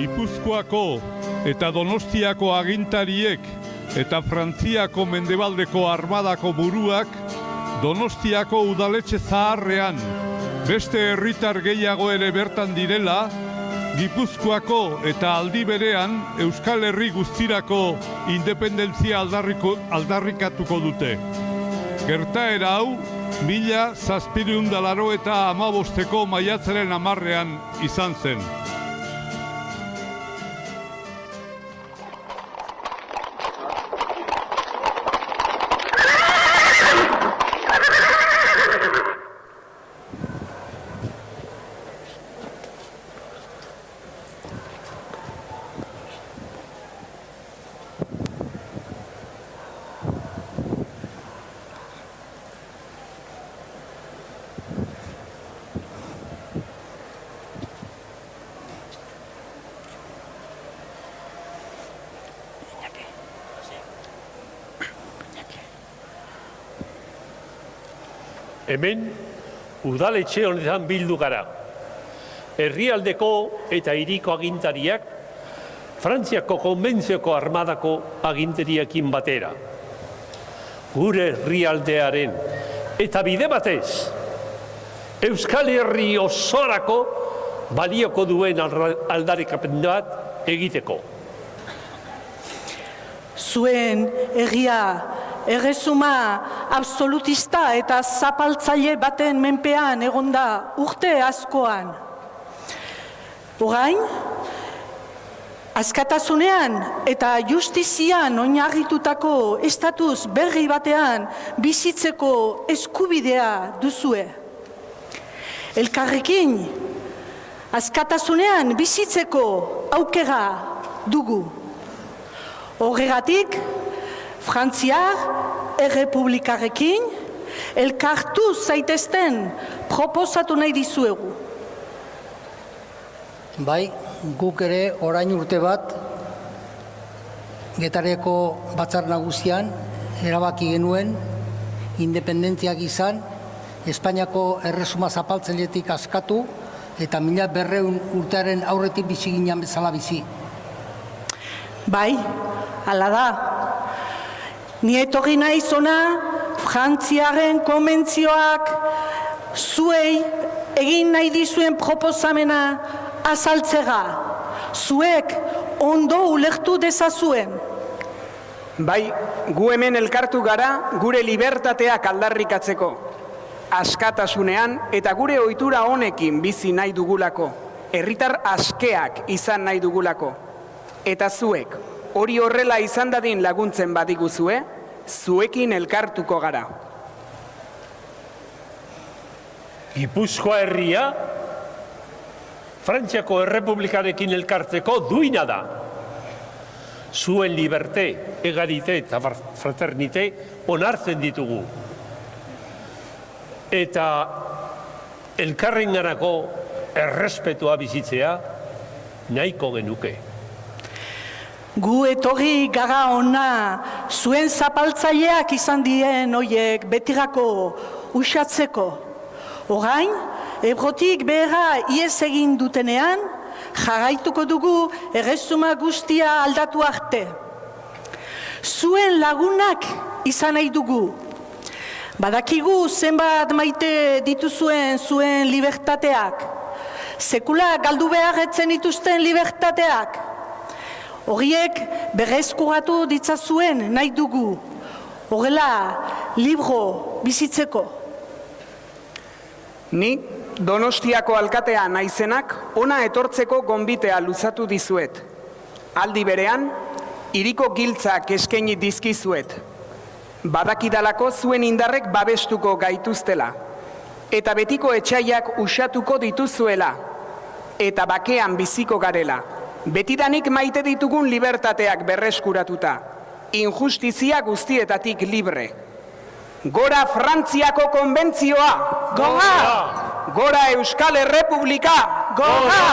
Gipuzkoako eta Donostiako agintariek eta Frantziako mendebaldeko armadako buruak Donostiako udaletxe zaharrean beste herritar gehiago ere bertan direla, Gipuzkoako eta aldi berean Euskal Herri guztirako independentzia aldarrikatuko dute. Gertaera hau, 1785ko maiatzaren 10ean izan zen. Hemen, udaletxe honetan bildu gara. Herrialdeko eta hiriko agintariak, Frantziako konbentzioko armadako agintariekin batera. Gure herrialdearen eta bide batez, Euskal Herri osorako balioko duen aldarrikapen bat egiteko. Zuen egia erresuma absolutista eta zapaltzaile baten menpean egonda urte askoan. Orain, askatasunean eta justizian oinarritutako estatus berri batean bizitzeko eskubidea duzue. Elkarrekin, askatasunean bizitzeko aukera dugu. Horregatik, Frantziar Errepublikarekin elkartu zaitezten proposatu nahi dizuegu. Bai, guk ere orain urte bat Getareko batzar nagusian erabaki genuen independentziak izan Espainiako erresuma zapaltzailetik askatu eta 1200 urtearen aurretik bizi ginen bezala bizi. Bai, hala da. Ni etorri naiz hona Frantziaren konbentzioak zuei egin nahi dizuen proposamena azaltzera. Zuek ondo ulertu dezazuen. Bai, gu hemen elkartu gara gure libertateak aldarrikatzeko. Askatasunean eta gure ohitura honekin bizi nahi dugulako. Herritar askeak izan nahi dugulako. Eta zuek, hori horrela izan dadin laguntzen badiguzue, zuekin elkartuko gara. Gipuzkoa herria, Frantziako Errepublikarekin elkartzeko duina da. Zuen liberte, egalite eta fraternite onartzen ditugu. Eta elkarrenganako errespetua bizitzea nahiko genuke. Gu etorri gara ona zuen zapaltzaileak izan dien hoiek betirako usatzeko. Orain, Ebrotik behera ihes egin dutenean, jarraituko dugu erresuma guztia aldatu arte. Zuen lagunak izan nahi dugu. Badakigu zenbat maite dituzuen zuen libertateak. Sekula galdu behar etzen dituzten libertateak. Horiek berreskuratu ditzazuen nahi dugu. Horrela, libro bizitzeko. Ni, Donostiako alkatea naizenak, ona etortzeko gonbitea luzatu dizuet. Aldi berean, hiriko giltzak eskaini dizkizuet. Badakidalako zuen indarrek babestuko gaituztela. Eta betiko etsaiak usatuko dituzuela. Eta bakean biziko garela. Betidanik maite ditugun libertateak berreskuratuta. Injustizia guztietatik libre. Gora Frantziako konbentzioa! Gora! Gora Euskal Errepublika! Gora!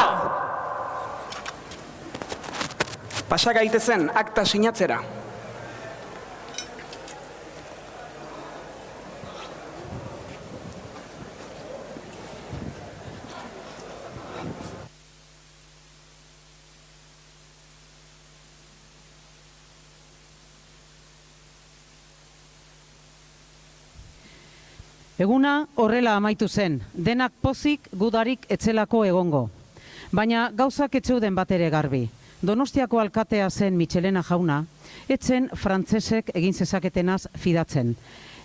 Pasa gaitezen akta sinatzera. Eguna horrela amaitu zen, denak pozik gudarik etzelako egongo. Baina gauzak etzeuden bat ere garbi. Donostiako alkatea zen Michelena jauna, etzen frantsesek egin zezaketenaz fidatzen.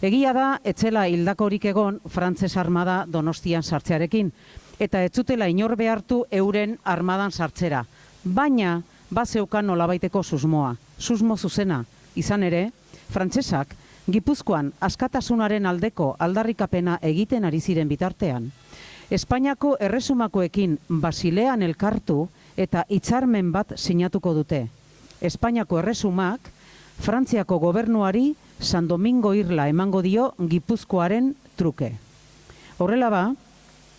Egia da, etzela hildakorik egon frantses armada Donostian sartzearekin, eta ez zutela inor behartu euren armadan sartzera. Baina, bazeukan nolabaiteko susmoa, susmo zuzena. Izan ere, frantsesak Gipuzkoan askatasunaren aldeko aldarrikapena egiten ari ziren bitartean, Espainiako erresumakoekin Basilean elkartu eta hitzarmen bat sinatuko dute. Espainiako erresumak Frantziako gobernuari San Domingo irla emango dio Gipuzkoaren truke. Horrela ba,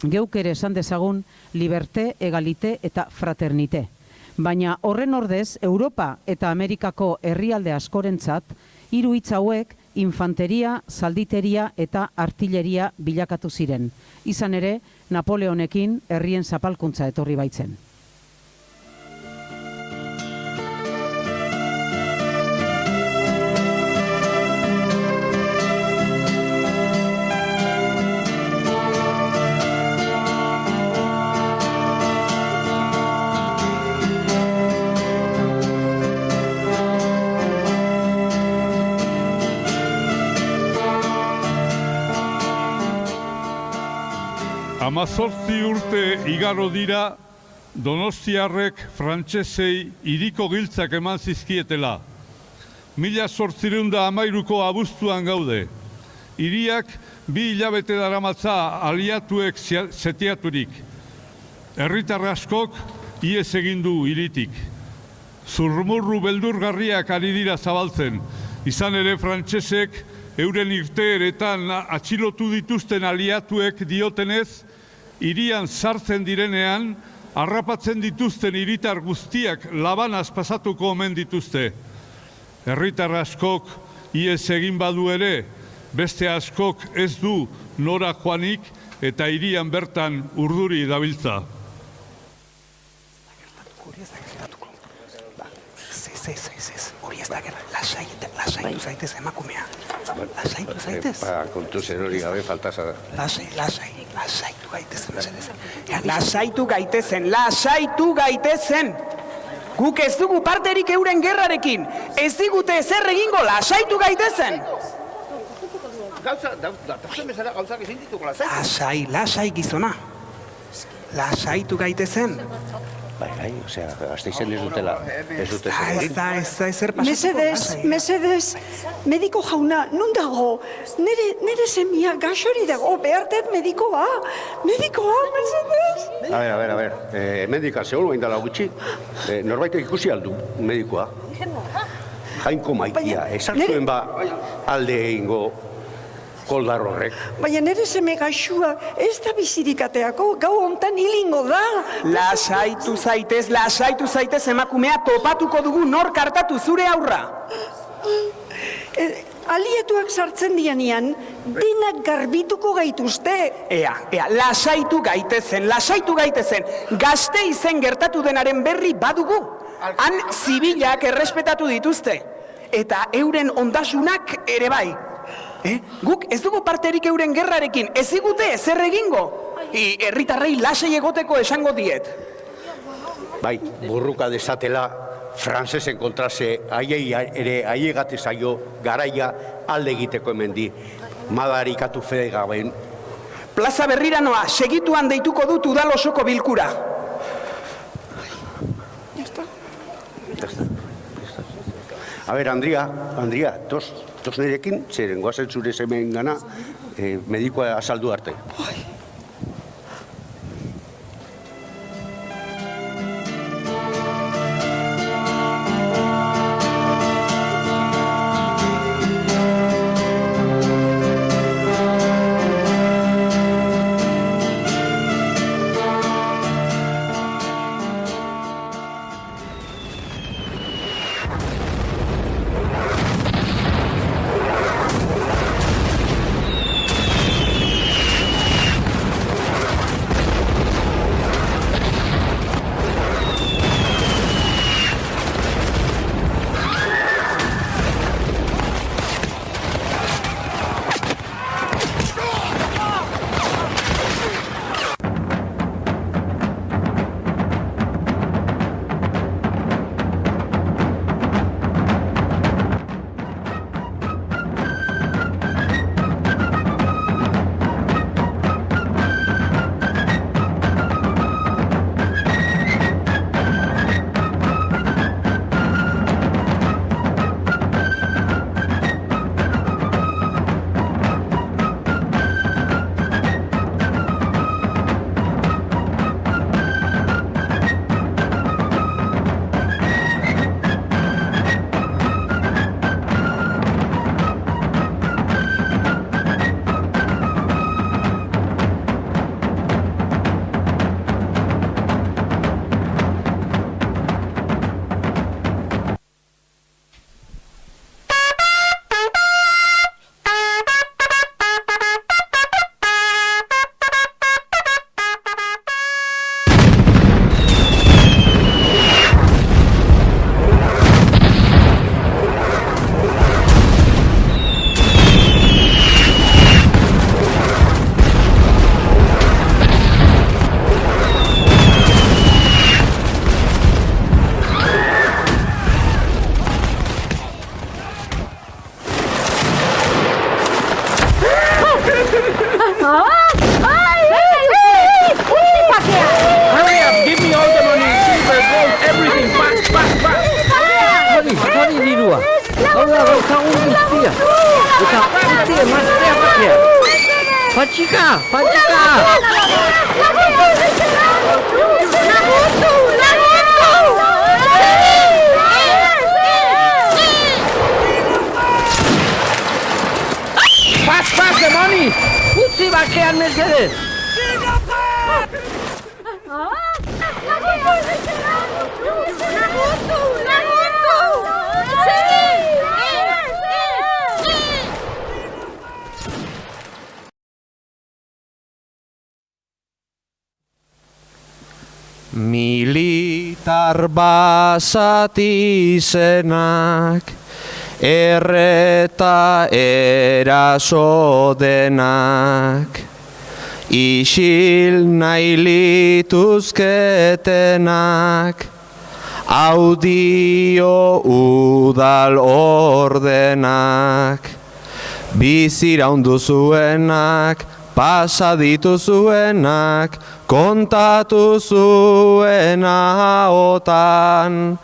geuk ere esan dezagun liberté, egalite eta fraternite. Baina horren ordez, Europa eta Amerikako herrialde askorentzat, hiru hitz hauek infanteria, zalditeria eta artilleria bilakatu ziren. Izan ere, Napoleonekin herrien zapalkuntza etorri baitzen. Amazortzi urte igaro dira Donostiarrek frantsesei hiriko giltzak eman zizkietela. 1813ko abuztuan gaude. Hiriak 2 hilabete daramatza aliatuek setiaturik. Herritar askok ihes egin du hiritik. Zurmurru beldurgarriak ari dira zabaltzen. Izan ere frantsesek euren irteeretan atxilotu dituzten aliatuek diotenez, hirian sartzen direnean, harrapatzen dituzten hiritar guztiak labanaz pasatuko omen dituzte. Herritar askok ihes egin badu ere, beste askok ez du nora joanik eta hirian bertan urduri dabiltza. Hori ez da gerra, lasaitu zaitez emakumea. Lasaitu zaitez. Kontu zer hori gabe faltasa da. Lasaitu gaitezen. Lasaitu gaitezen. Guk ez dugu parterik euren gerrarekin. Ez digute ezer egingo, lasaitu gaitezen. Lasai gizona. Lasaitu gaitezen. Bai, osea, Gasteizen ez dutela, ez dute zer. Ez da ezer pasatuko. Mesedez, mediko jauna, nun dago? Nere semia gaxori dago, behartet medikoa, mesedez. A ber, medika seguru hain dela gutxi, norbaitek ikusi aldu medikoa. Jainko maitia, esartuen ba alde egingo koldar horrek. Baina nere seme gaxua ez da bizirikateako, gau hontan hilingo da. Lasaitu zaitez emakumea topatuko dugu nor kartatu zure aurra. Alietuak sartzen dianean, denak garbituko gaituzte. Ea, lasaitu gaitezen. Gasteizen gertatu denaren berri badugu. Han zibilak errespetatu dituzte. Eta euren ondasunak ere bai. Guk ez dugu parterik euren gerrarekin, ez digute ezer egingo. Herritarrei lasai egoteko esango diet. Bai, burruka desatela, frantsesen kontrase, haiei ere aiegate zaio garaia alde egiteko hemendi. Madarikatu fede gaben. Plaza Berrira noa, segituan deituko dut udal osoko bilkura. A ber, Andria, tos nirekin, zeren goazen zure semen gana, medikoa azaldu arte. daukagun guztia. Eta utzi emaztea batea. Patxika! Paz, demoni! Utzi bakean mesedez! Militar basati zenak, erreta eraso denak, isil nahi lituzketenak, audio udal ordenak, biziraundu zuenak, pasa dituzuenak, kontatu zuena otan,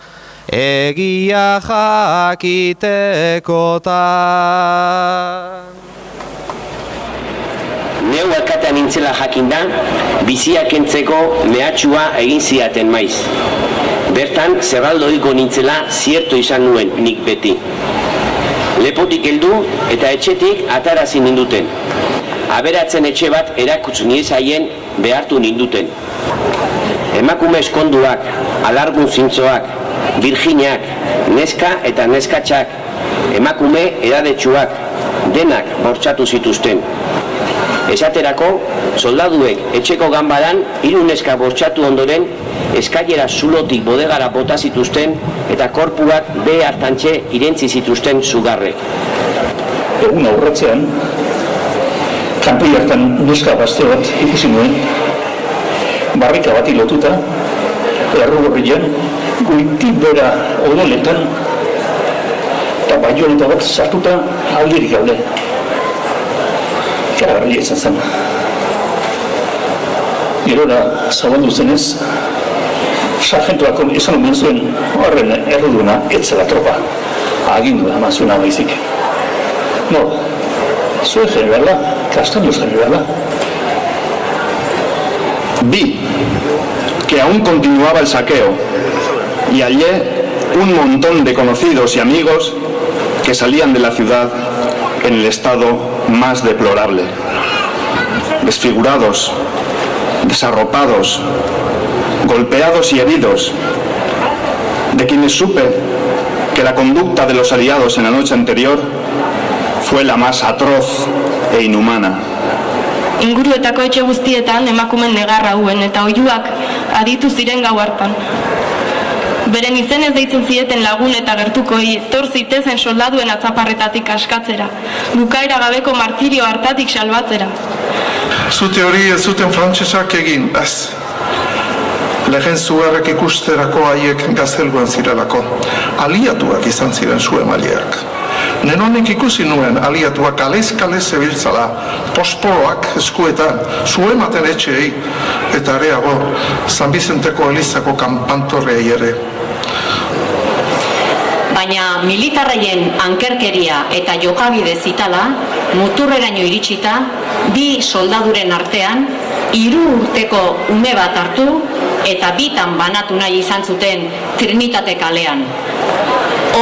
egia jakitekotan. Neu alkatean nintzela jakinda, biziak entzeko mehatxua egin ziaten maiz. Bertan, zerraldoiko nintzela zierto izan nuen nik beti. Lepotik heldu eta etxetik atarazi ninduten. Aberatzen etxe bat erakutsu niezaien behartu ninduten. Emakume eskonduak, alargun zintzoak, virginak, neska eta neskatxak, emakume edadetsuak, denak bortxatu zituzten. Esaterako, soldaduek etxeko ganbaran 3 neska bortxatu ondoren, eskailera zulotik bodegara bota zituzten eta korpuak behe hartantxe irentzi zituzten sugarrek. Egun aurratzean, kanpoi hartan neska gazte bat ikusi nuen, barrika bati lotuta, errugorrian, goitik bera odoletan, eta baioneta bat sartuta alderik alde. Ikaragarria izan zen. Gerora zabaldu zenez, sargentuak esan omen zuen, horren erruduna etzela tropa, agindu eman zuena baizik. No, zuen generala, Castaños generala. Vi que aún continuaba el saqueo y hallé un montón de conocidos y amigos que salían de la ciudad en el estado más deplorable, desfigurados, desarropados, golpeados y heridos, de quienes supe que la conducta de los aliados en la noche anterior fue la más atroz e inhumana. Inguruetako etxe guztietan emakumen negarra hauen eta oihuak aditu ziren gau hartan. Beren izenez deitzen zieten lagun eta gertukoi etor zitezen soldaduen atzaparretatik askatzera, bukaera gabeko martirio hartatik salbatzera. Zute hori ez zuten frantsesak egin, ez. Lehen zugarrek ikusterako haiek gazteluan zirelako. Aliatuak izan ziren zu emaileak. Nenonek ikusi nuen aliatuak kalez zebiltzala, pospoloak eskuetan, zu ematen etxeei, eta areago, San Bizenteko Elizako kanpantorrei ere. Baina militarreien ankerkeria eta jokabide zitala, muturreraino iritsita, 2 soldaduren artean, 3 urteko ume bat hartu eta 2 banatu nahi izan zuten Trinitate kalean.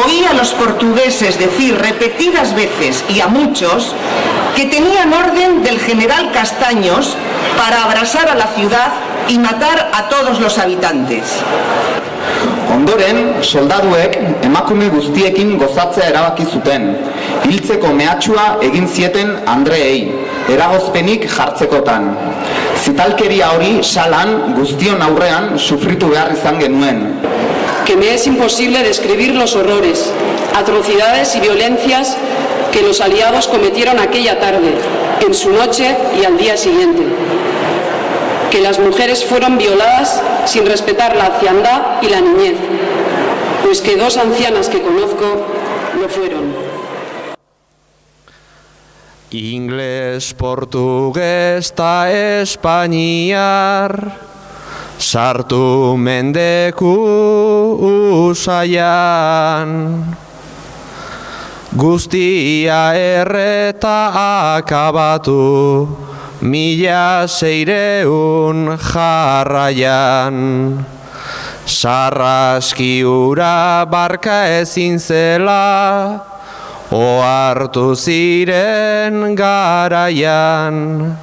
Oí a los portugueses decir repetidas veces y a muchos que tenían orden del general Castaños para abrasar a la ciudad y matar a todos los habitantes. Ondoren, soldaduek emakume guztiekin gozatzea erabaki zuten, hiltzeko mehatxua egin zieten andreei, eragozpenik jartzekotan. Zitalkeria hori salan guztion aurrean sufritu behar izan genuen. Que me es imposible describir los horrores, atrocidades y violencias que los aliados cometieron aquella tarde, en su noche y al día siguiente. Que las mujeres fueron violadas sin respetar la anciandad y la niñez, pues que 2 ancianas que conozco lo fueron. Ingles, portugués ta espainiar, sartu mendeku usaian. Guztia erreta akabatu, 1600 jarraian. Sarraski ura barka ezin zela, ohartu ziren garaian.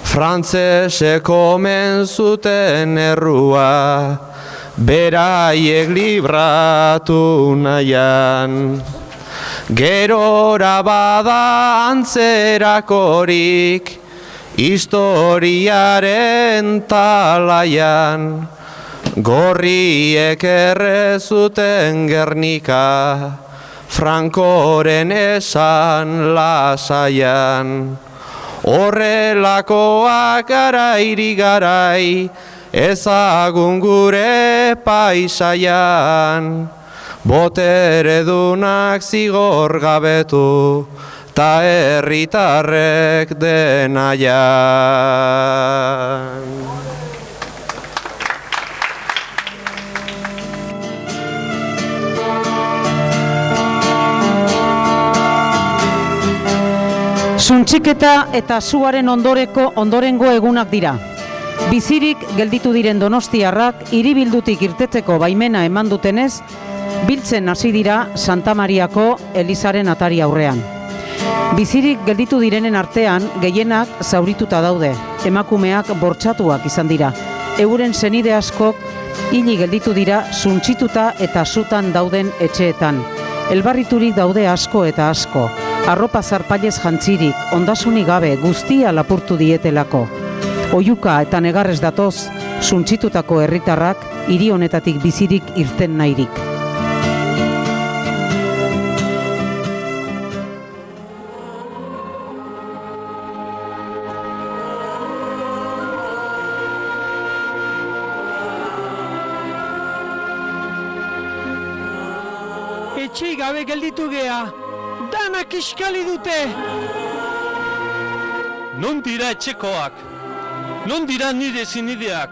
Frantzesek omen zuten errua, beraiek libratu nahian. Gerora bada antzerakorik, historiaren talaian. Gorriek errezuten Gernika, Frankoren esan lasaian. Horrelakoak garairi garai, ezagun gure paisaian. Boteredunak zigor gabetu, ta herritarrek denaian. Suntxiketa eta suaren ondorengo egunak dira. Bizirik gelditu diren donostiarrak hiribildutik irtetzeko baimena eman dutenez, biltzen hasi dira Santa Mariako Elizaren atari aurrean. Bizirik gelditu direnen artean gehienak zaurituta daude, emakumeak bortxatuak izan dira. Euren senide askok hili gelditu dira suntxituta eta sutan dauden etxeetan. Elbarriturik daude asko eta asko. Arropa zarpailez jantzirik, ondasunik gabe guztia lapurtu dietelako. Oihuka eta negarrez datoz, suntxitutako herritarrak hiri honetatik bizirik irten nahirik. Etxei gabe gelditu gea. Danak iskali dute! Non dira etxekoak? Non dira nire zinideak?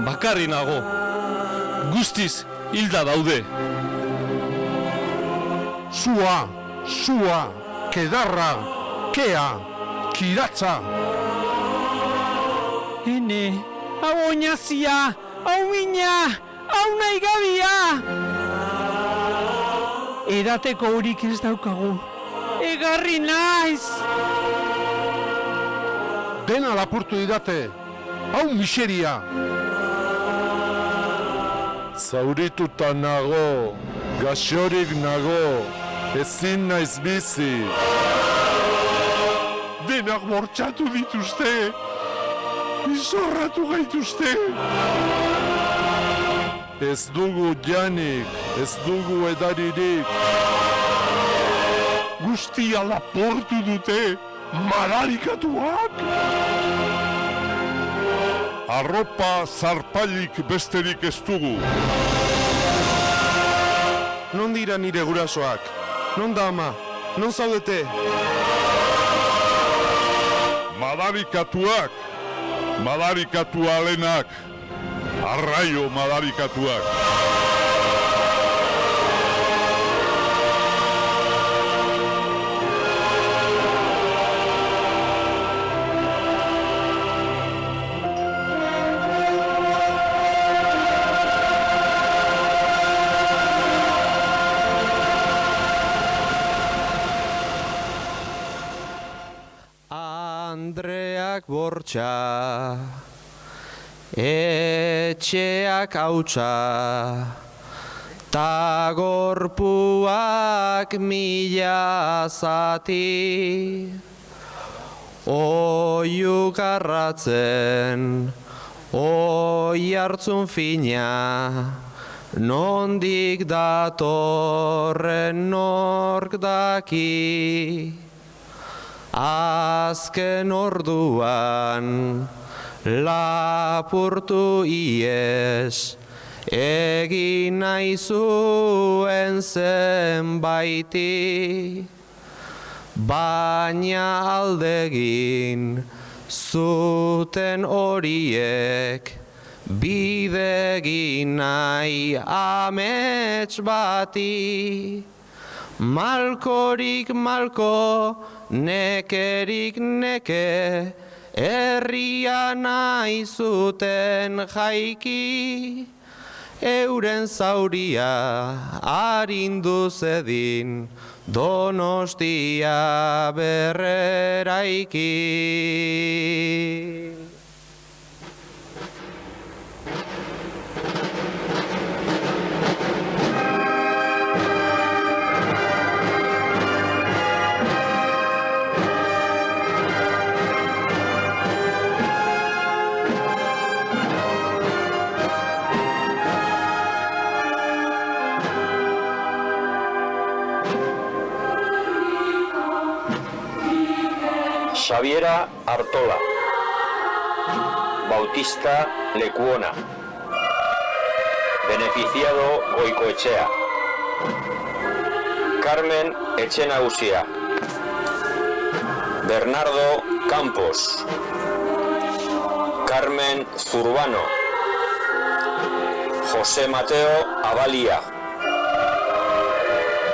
Bakarri nago. Guztiz hilda daude. Sua, kedarra, kea, kiratza. Hene, hau oinazia, hau mina, hau nahi gabia! Edateko horik ez daukagu. Egarri naiz! Dena lapurtu didate. Hau miseria. Zaurituta nago, gaxorik nago, ezin naiz bizi. Denak bortxatu dituzte. Izorratu gaituzte. Ez dugu janik, ez dugu edaririk. Guztia lapurtu dute, madarikatuak. Arropa zarpailik besterik ez dugu. Non dira nire gurasoak? Non da ama? Non zaudete? Madarikatuak, madarikatu alenak. Arraio madarikatuak. Andreak bortxa, etxeak hautsa, ta gorpuak mila zati. Oiuk arratzen, oi hartzun fina, nondik datorren nork daki. Azken orduan lapurtu iez, egin nahi zuen zenbaiti, baina aldegin zuten horiek, bidegin nahi amets bati. Malkorik malko, nekerik neke, herria nahi zuten jaiki, euren zauria arindu zedin, Donostia berreraiki. Xabiera Artola, Bautista Lekuona, Beneficiado Goikoetxea, Carmen Etxenagusia, Bernardo Campos, Carmen Zurbano, José Mateo Abalia,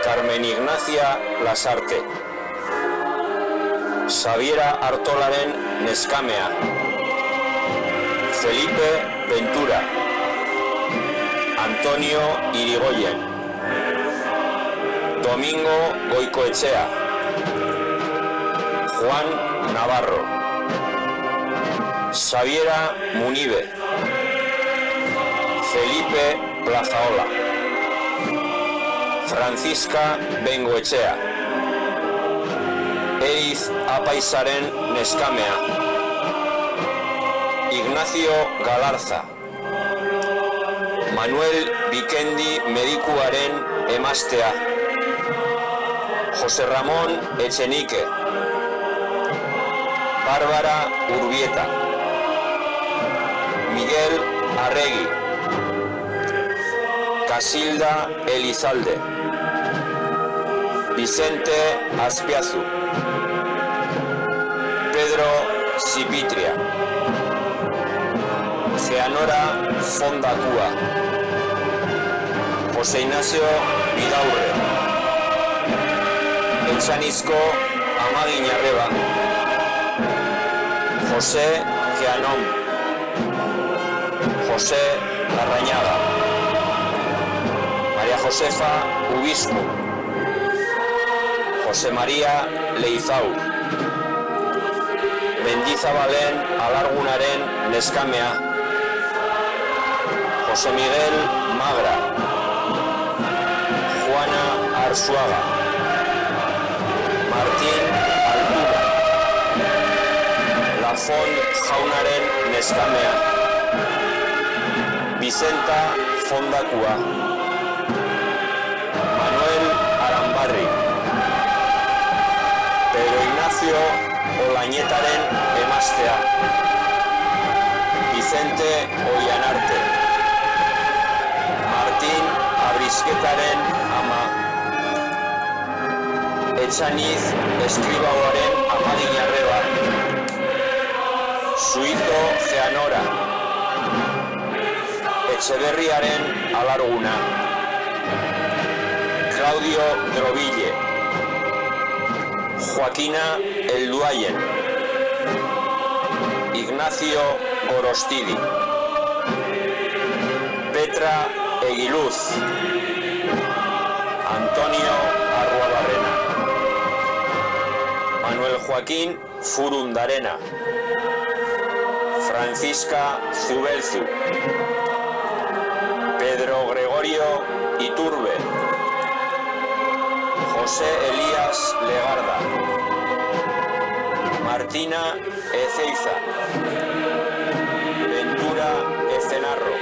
Carmen Ignacia Lasarte, Xabiera Artolaren neskamea, Felipe Ventura, Antonio Irigoyen, Domingo Goikoetxea, Juan Navarro, Xabiera Munibe, Felipe Plazaola, Francisca Bengoetxea, Eiz Apaizaren neskamea, Ignacio Galarza, Manuel Bikendi medikuaren emaztea, José Ramón Etxenike, Bárbara Urbieta, Miguel Arregui, Casilda Elizalde, Vicente Azpiazu, Pedro Zipitria, Geanora Fondakua, José Ignacio Bidaurre, Eltsanizko Amagin Arreba, José Geanom, José Larrañaga, María Josefa Ubiscu, José María Leizau, Mendizabalen Alargunaren neskamea, José Miguel Magra, Juana Arzuaga, Martín Altura, Lafon Jaunaren neskamea, Vicenta Fondakua, Manuel Arambarri, Pedro Ignacio Olañetaren emaztea, Vicente Oianarte, Martín Abrizketaren ama, Etxaniz Eskribauaren Amagin Arreba, Suizo Geanora, Etxeberriaren Alarguna, Claudio Droville, Joaquina Elduayen, Ignacio Gorostidi, Petra Eguiluz, Antonio Arruabarrena, Manuel Joaquín Furundarena, Francisca Zubelzu, Pedro Gregorio Iturbe, José Elías Legarda, Martina Ezeiza, Ventura Ecenarro,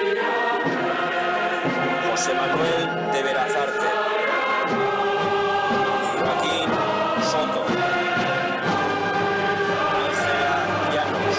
José Manuel de Berazarte, Joaquín Soto, Ángela Llanos,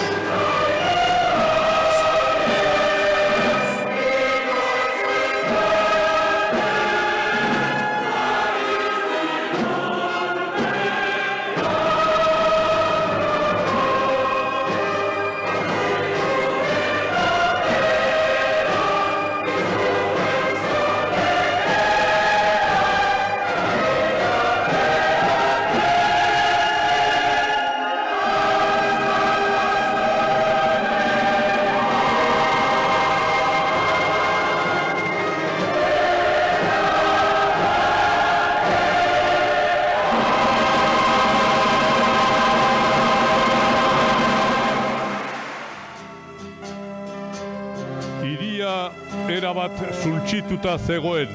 hiria erabat zultzituta zegoen.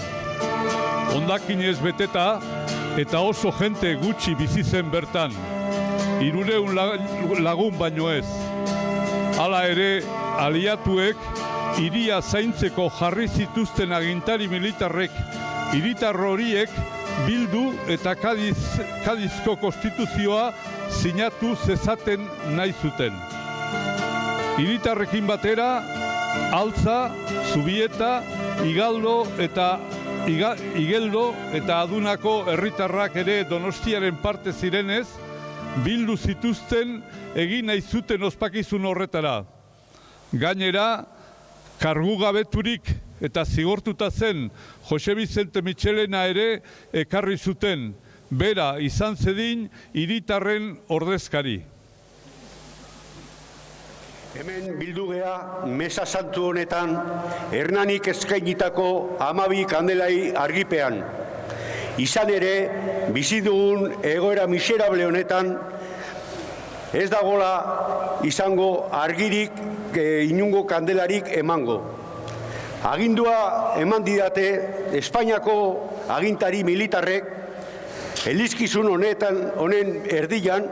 Hondakinez beteta eta oso jente gutxi bizi zen bertan. 300 lagun baino ez. Hala ere, aliatuek hiria zaintzeko jarri zituzten agintari militarrek hiritar horiek bildu eta Kadizko konstituzioa sinatu zezaten nahi zuten. Hiritarrekin batera, Altza, Zubieta, Igeldo eta Adunako herritarrak ere Donostiaren parte zirenez, bildu zituzten egin nahi zuten ospakizun horretara. Gainera, kargugabeturik eta zigortuta zen Jose Vicente Michelena ere ekarri zuten, bera izan zedin hiritarren ordezkari. Hemen bildu gea mesa santu honetan Hernanik eskainitako 12 kandelai argipean. Izan ere, bizi dugun egoera miserable honetan ez dagola izango argirik inungo kandelarik emango. Agindua eman didate Espainiako agintari militarrek elizkizun honen erdian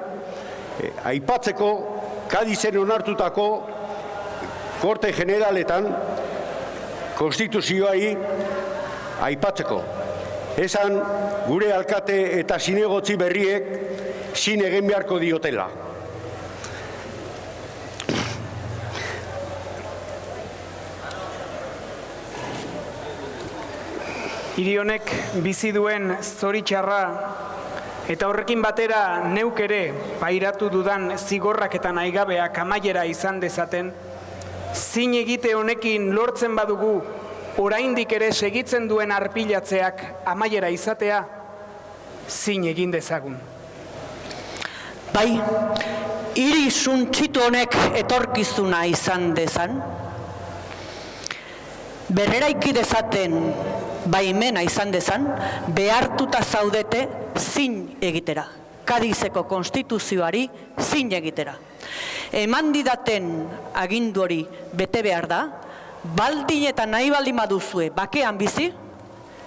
aipatzeko Kadizen onartutako Korte Generaletan konstituzioai aipatzeko. Esan gure alkate eta zinegotzi berriek zin egin beharko diotela. Hiri honek bizi duen zoritxarra eta horrekin batera neuk ere pairatu dudan zigorrak eta nahigabeak amaiera izan dezaten, zin egite honekin lortzen badugu oraindik ere segitzen duen arpilatzeak amaiera izatea, zin egin dezagun. Bai, hiri suntsitu honek etorkizuna izan dezan, berreraiki dezaten baimena izan dezan, behartuta zaudete zin egitera. Kadizeko konstituzioari zin egitera. Eman didaten agindu hori bete behar da, baldin eta nahi baldin baduzue bakean bizi,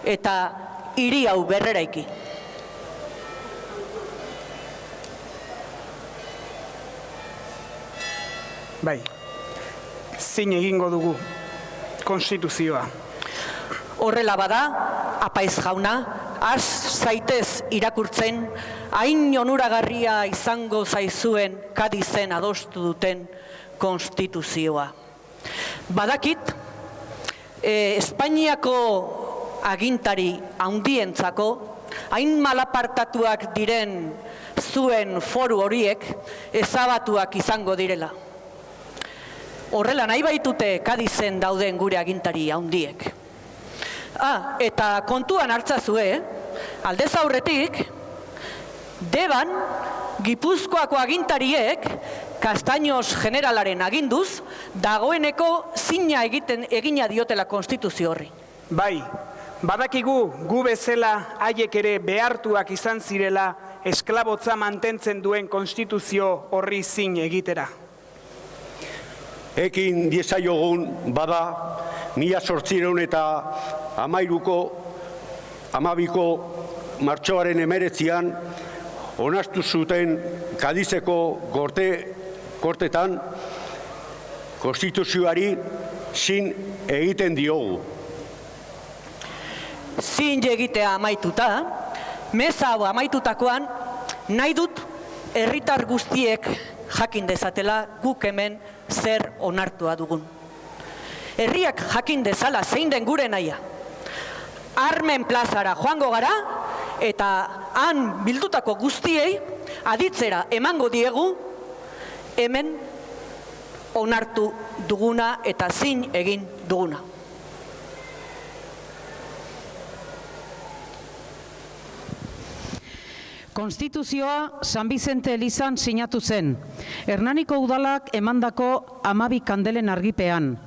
eta hiri hau berreraiki. Bai, zin egingo dugu konstituzioa. Horrela bada, apaiz jauna, has zaitez irakurtzen, hain onuragarria izango zaizuen Kadizen adostu duten konstituzioa. Badakit, Espainiako agintari handientzako, hain malapartatuak diren zuen foru horiek ezabatuak izango direla. Horrela nahi baitute Kadizen dauden gure agintari handiek. Eta kontuan hartzazue, aldez aurretik, Deban, Gipuzkoako agintariek, Castaños generalaren aginduz, dagoeneko zina egina diotela konstituzio horri. Bai, badakigu gu bezala haiek ere behartuak izan zirela esklabotza mantentzen duen konstituzio horri zin egitera. Ekin diezaiogun bada 1800 eta 12ko martxoaren 19an onartu zuten Kadizeko kortetan konstituzioari zin egiten diogu. Zin egitea amaituta, meza hau amaitutakoan, nahi dut herritar guztiek jakin dezatela guk hemen zer onartua dugun. Herriak jakin dezala zein den gure nahia. Armen plazara joango gara, eta han bildutako guztiei aditzera emango diegu hemen onartu duguna eta zin egin duguna. Konstituzioa San Bizente elizan sinatu zen. Hernaniko udalak emandako 12 kandelen argipean.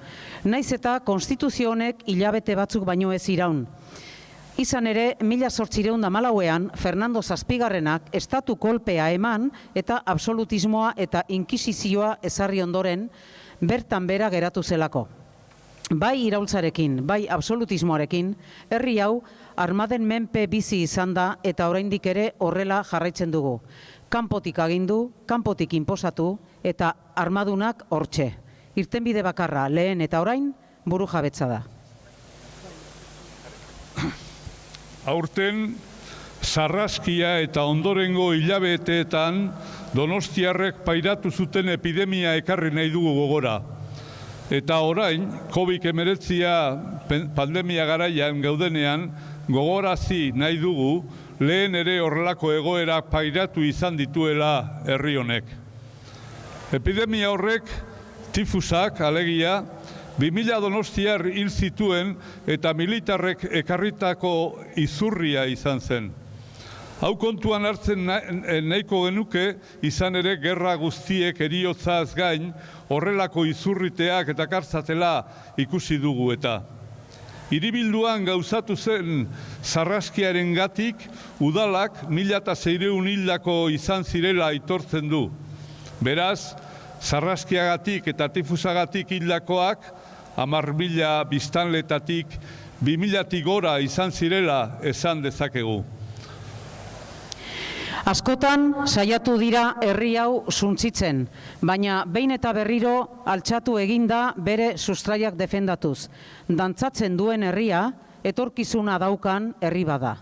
Naiz eta konstituzio honek hilabete batzuk baino ez iraun. Izan ere, 1814ean, Fernando Zazpigarrenak estatu kolpea eman eta absolutismoa eta inkisizioa ezarri ondoren bertan bera geratu zelako. bai iraultzarekin, bai absolutismoarekin, herri hau armaden menpe bizi izan da eta oraindik ere horrela jarraitzen dugu. Kanpotik agindu, kanpotik inposatu eta armadunak hortxe. Irtenbide bakarra lehen eta orain burujabetza da. Aurten, sarraskia eta ondorengo hilabeteetan donostiarrek pairatu zuten epidemia ekarri nahi dugu gogora. Eta orain, COVID-19 pandemia garaian gaudenean, gogorazi nahi dugu lehen ere horrelako egoerak pairatu izan dituela herri honek. Epidemia horrek, tifusak, alegia, 2000 donostiar hil zituen eta militarrek ekarritako izurria izan zen. Hau kontuan hartzen nahiko genuke, izan ere gerra guztiek heriotzaz gain horrelako izurriteak eta kartzatela ikusi dugu eta. Hiribilduan gauzatu zen sarraskiaren gatik, udalak 1600 hildako izan zirela aitortzen du. Beraz, sarraskiagatik eta tifusagatik hildakoak 10.000 biztanletatik 2000 gora izan zirela esan dezakegu. Askotan saiatu dira herri hau suntsitzen, baina behin eta berriro altxatu eginda bere sustraiak defendatuz. Dantzatzen duen herria, etorkizuna daukan herri bada.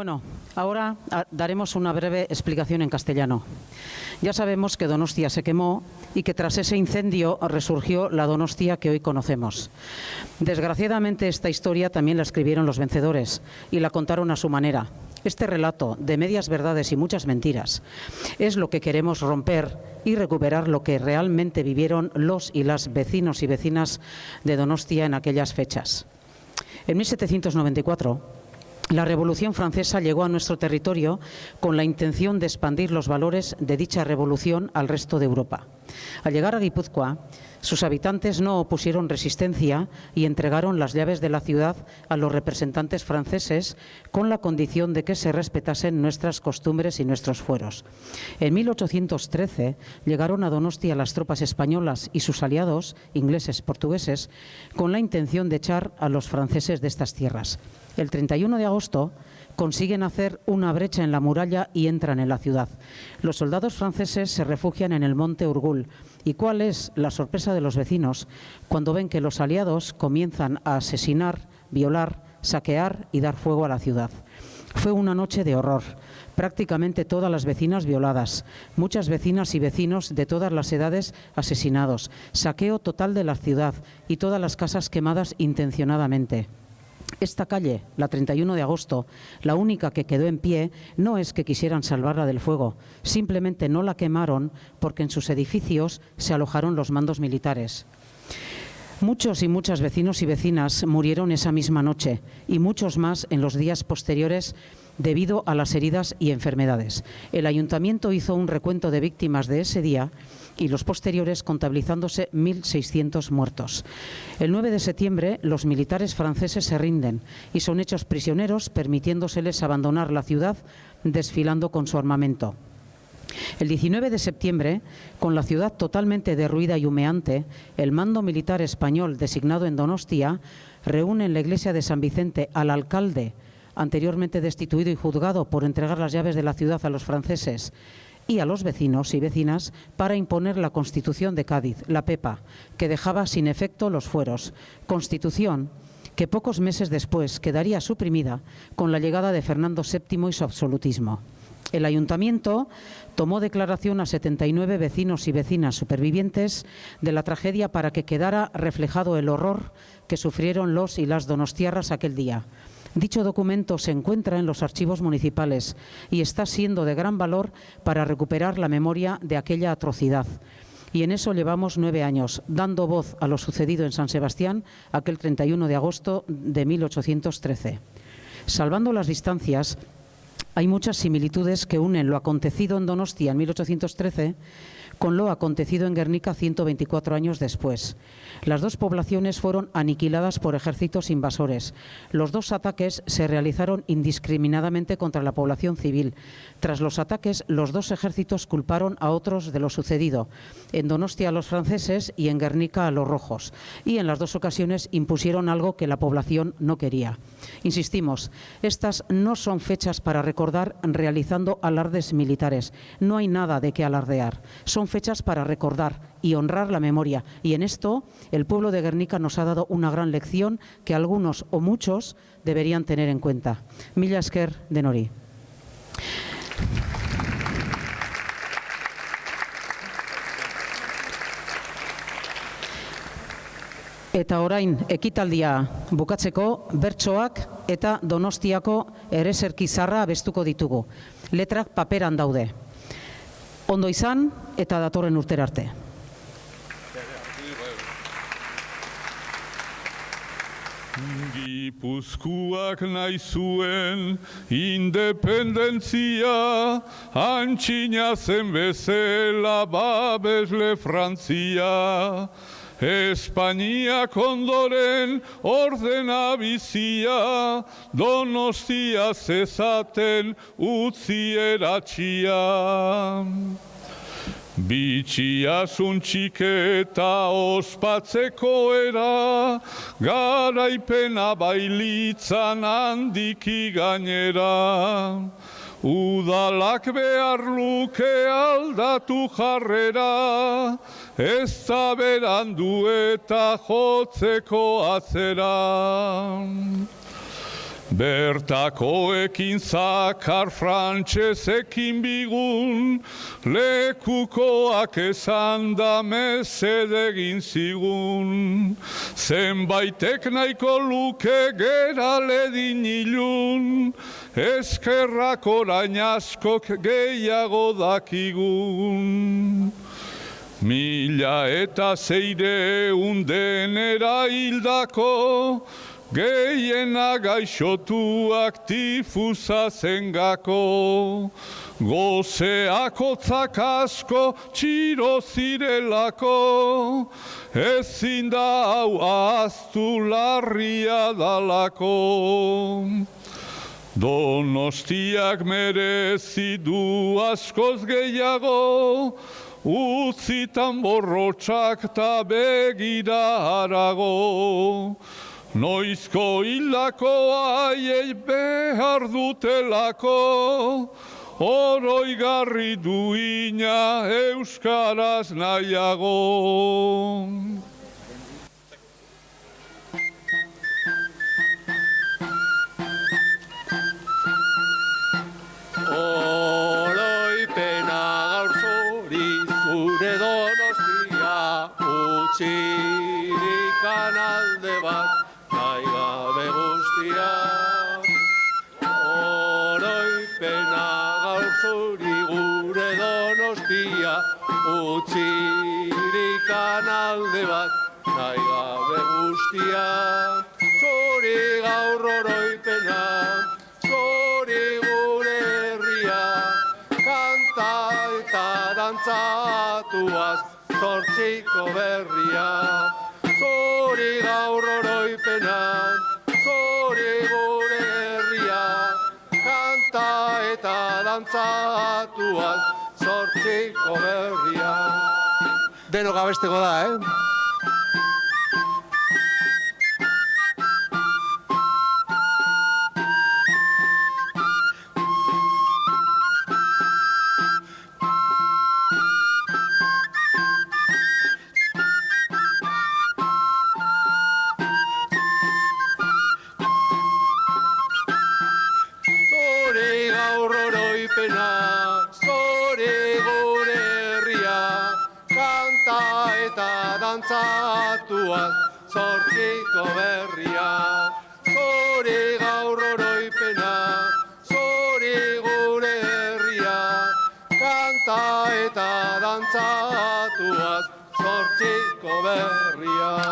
Bueno, ahora daremos una breve explicación en castellano. Ya sabemos que Donostia se quemó y que tras ese incendio resurgió la Donostia que hoy conocemos. Desgraciadamente esta historia también la escribieron los vencedores y la contaron a su manera. Este relato de medias verdades y muchas mentiras es lo que queremos romper y recuperar lo que realmente vivieron los y las vecinos y vecinas de Donostia en aquellas fechas. En 1794, la Revolución Francesa llegó a nuestro territorio con la intención de expandir los valores de dicha revolución al resto de Europa. Al llegar a Guipúzcoa, sus habitantes no opusieron resistencia y entregaron las llaves de la ciudad a los representantes franceses con la condición de que se respetasen nuestras costumbres y nuestros fueros. En 1813 llegaron a Donostia las tropas españolas y sus aliados, ingleses, portugueses, con la intención de echar a los franceses de estas tierras. El 31 de agosto consiguen hacer una brecha en la muralla y entran en la ciudad. Los soldados franceses se refugian en el monte Urgul. ¿Y cuál es la sorpresa de los vecinos cuando ven que los aliados comienzan a asesinar, violar, saquear y dar fuego a la ciudad? Fue una noche de horror. Prácticamente todas las vecinas violadas, muchas vecinas y vecinos de todas las edades asesinados, saqueo total de la ciudad y todas las casas quemadas intencionadamente. Esta calle, la 31 de agosto, la única que quedó en pie, no es que quisieran salvarla del fuego, simplemente no la quemaron porque en sus edificios se alojaron los mandos militares. Muchos y muchas vecinos y vecinas murieron esa misma noche y muchos más en los días posteriores debido a las heridas y enfermedades. El ayuntamiento hizo un recuento de víctimas de ese día y los posteriores contabilizándose 1.600 muertos. El 9 de septiembre los militares franceses se rinden y son hechos prisioneros, permitiéndoseles abandonar la ciudad desfilando con su armamento. El 19 de septiembre, con la ciudad totalmente derruida y humeante, el mando militar español designado en Donostia reúne en la iglesia de San Vicente al alcalde, anteriormente destituido y juzgado por entregar las llaves de la ciudad a los franceses, y a los vecinos y vecinas para imponer la Constitución de Cádiz, la PEPA, que dejaba sin efecto los fueros. Constitución que pocos meses después quedaría suprimida con la llegada de Fernando VII y su absolutismo. El ayuntamiento tomó declaración a 79 vecinos y vecinas supervivientes de la tragedia para que quedara reflejado el horror que sufrieron los y las donostiarras aquel día. Dicho documento se encuentra en los archivos municipales y está siendo de gran valor para recuperar la memoria de aquella atrocidad. Y en eso llevamos 9 años, dando voz a lo sucedido en San Sebastián aquel 31 de agosto de 1813. Salvando las distancias, hay muchas similitudes que unen lo acontecido en Donostia en 1813 con lo acontecido en Guernica 124 años después. Las dos poblaciones fueron aniquiladas por ejércitos invasores. Los dos ataques se realizaron indiscriminadamente contra la población civil. Tras los ataques, los dos ejércitos culparon a otros de lo sucedido. En Donostia a los franceses y en Guernica a los rojos. Y en las dos ocasiones impusieron algo que la población no quería. Insistimos, estas no son fechas para recordar realizando alardes militares. No hay nada de qué alardear. Son fechas para recordar y honrar la memoria. Y en esto, el pueblo de Guernica nos ha dado una gran lección que algunos o muchos deberían tener en cuenta. Mila esker denori. Eta orain ekitaldia bukatzeko bertsoak eta Donostiako ereserki zarra abestuko ditugu. Letrak paperan daude. Ondo izan eta datorren urtera arte. Gipuzkoak nahi zuen independentzia, antxina zen bezala babesle Frantzia. Espainiak ondoren ordena bizia, Donostia zezaten utzi eratxia. Bitxia suntxiketa ospatzeko era, garaipena bailitzan handiki gainera. Udalak behar luke aldatu jarrera, ez da berandu eta jotzeko atzera. Bertakoekin zakar frantsesekin bigun, lekukoak esan da mesede egin zigun. Zenbaitek nahiko luke gera ledin ilun, eskerrak orain askok gehiago dakigun. 1600 denera hildako, gehiena gaixotuak tifusa zengako. Gozeako asko txiro zirelako, ezin da hau ahaztu larria dalako. Donostiak merezi du askoz gehiago, utzitan borrotxak ta begira harago. Noizko hildako haiei behar dutelako, oroigarri duina euskaraz nahiago. Oroipena gaur zuriz gure Donostia, utzirik alde bat nahi gabe guztia. Oroipena gaur zuri gure Donostia, utzirik alde bat nahi gabe guztia. Zuri gaur oroipena, zuri gure herria, kanta eta dantzatuaz zortziko berria. Zuri gaur oroipena, zuri gure herria, kanta eta dantzatuaz zortziko berria. Denok abesteko da, dantzatuaz zortziko berria. Zuri gaur oroipena, zuri gure herria, kanta eta dantzatuaz zortziko berria.